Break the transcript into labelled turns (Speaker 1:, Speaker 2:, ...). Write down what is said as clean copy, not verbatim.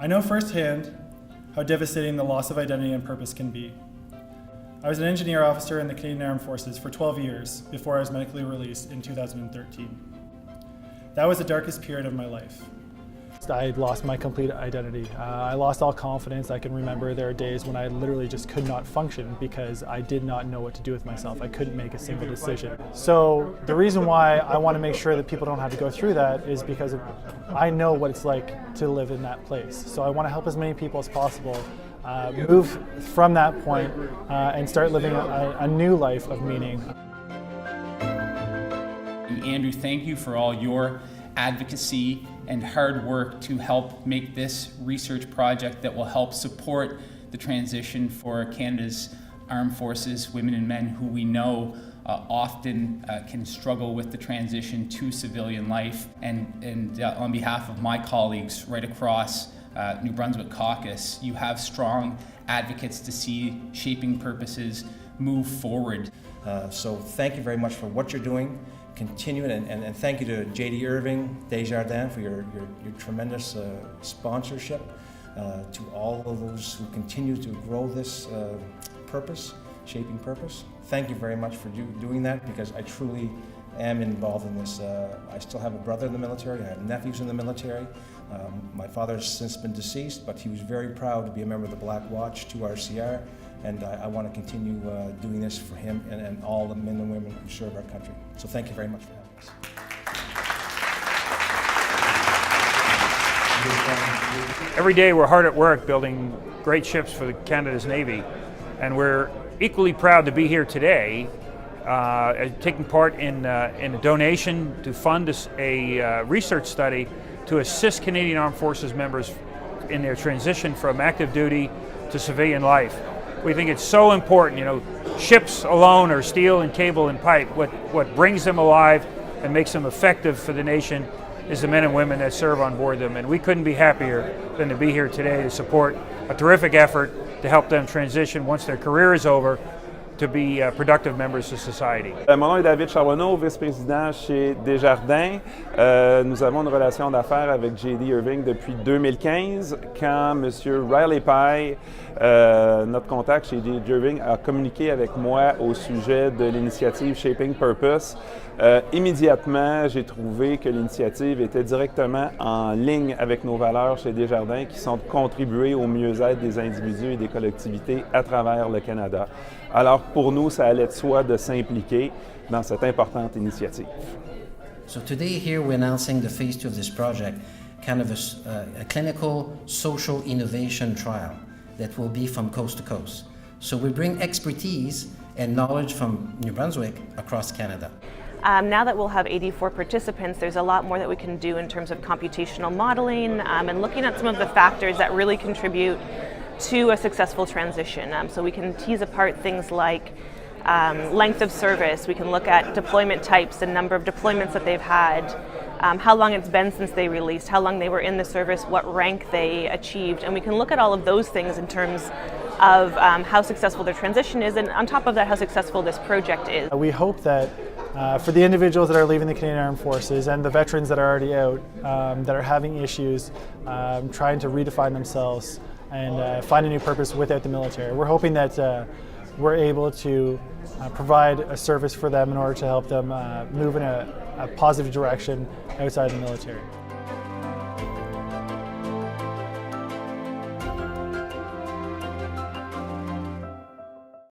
Speaker 1: I know firsthand how devastating the loss of identity and purpose can be. I was an engineer officer in the Canadian Armed Forces for 12 years before I was medically released in 2013. That was the darkest period of my life. I lost my complete identity. I lost all confidence. I can remember there are days when I literally just could not function because I did not know what to do with myself. I couldn't make a single decision. So the reason why I want to make sure that people don't have to go through that is because I know what it's like to live in that place. So I want to help as many people as possible move from that point and start living a new life of meaning.
Speaker 2: Andrew, thank you for all your advocacy and hard work to help make this research project that will help support the transition for Canada's armed forces, women and men who we know often can struggle with the transition to civilian life. And on behalf of my colleagues right across New Brunswick caucus, you have strong advocates to see shaping purposes move forward.
Speaker 3: So thank you very much for what you're doing. Continue and thank you to J.D. Irving, Desjardins for your tremendous sponsorship, to all of those who continue to grow this purpose, shaping purpose. Thank you very much for doing that, because I truly am involved in this. I still have a brother in the military, I have nephews in the military. My father has since been deceased, but he was very proud to be a member of the Black Watch, 2RCR, and I want to continue doing this for him and all the men and women who serve our country. So thank you very much for having us.
Speaker 4: Every day we're hard at work building great ships for Canada's Navy, and we're equally proud to be here today taking part in a donation to fund a research study to assist Canadian Armed Forces members in their transition from active duty to civilian life. We think it's so important. You know, ships alone are steel and cable and pipe. What brings them alive and makes them effective for the nation is the men and women that serve on board them. And we couldn't be happier than to be here today to support a terrific effort to help them transition once their career is over to be productive members of society.
Speaker 5: Mon nom est David Charbonneau, vice-président chez Desjardins. Nous avons une relation d'affaires avec J.D. Irving depuis 2015, quand M. Riley Pye, notre contact chez J.D. Irving, a communiqué avec moi au sujet de l'initiative Shaping Purpose. Immédiatement, j'ai trouvé que l'initiative était directement en ligne avec nos valeurs chez Desjardins, qui sont de contribuer au mieux-être des individus et des collectivités à travers le Canada. Alors pour nous, ça allait de soi de s'impliquer dans cette importante initiative.
Speaker 6: So today here we're announcing the phase 2 of this project, kind of a clinical social innovation trial that will be from coast to coast. So we bring expertise and knowledge from New Brunswick across Canada.
Speaker 7: Now that we'll have 84 participants, there's a lot more that we can do in terms of computational modeling and looking at some of the factors that really contribute to a successful transition. So we can tease apart things like length of service. We can look at deployment types, the number of deployments that they've had, how long it's been since they released, how long they were in the service, what rank they achieved, and we can look at all of those things in terms of how successful their transition is, and on top of that, how successful this project is.
Speaker 1: We hope that for the individuals that are leaving the Canadian Armed Forces and the veterans that are already out, that are having issues, trying to redefine themselves and find a new purpose without the military, we're hoping that we're able to provide a service for them in order to help them move in a positive direction outside the military.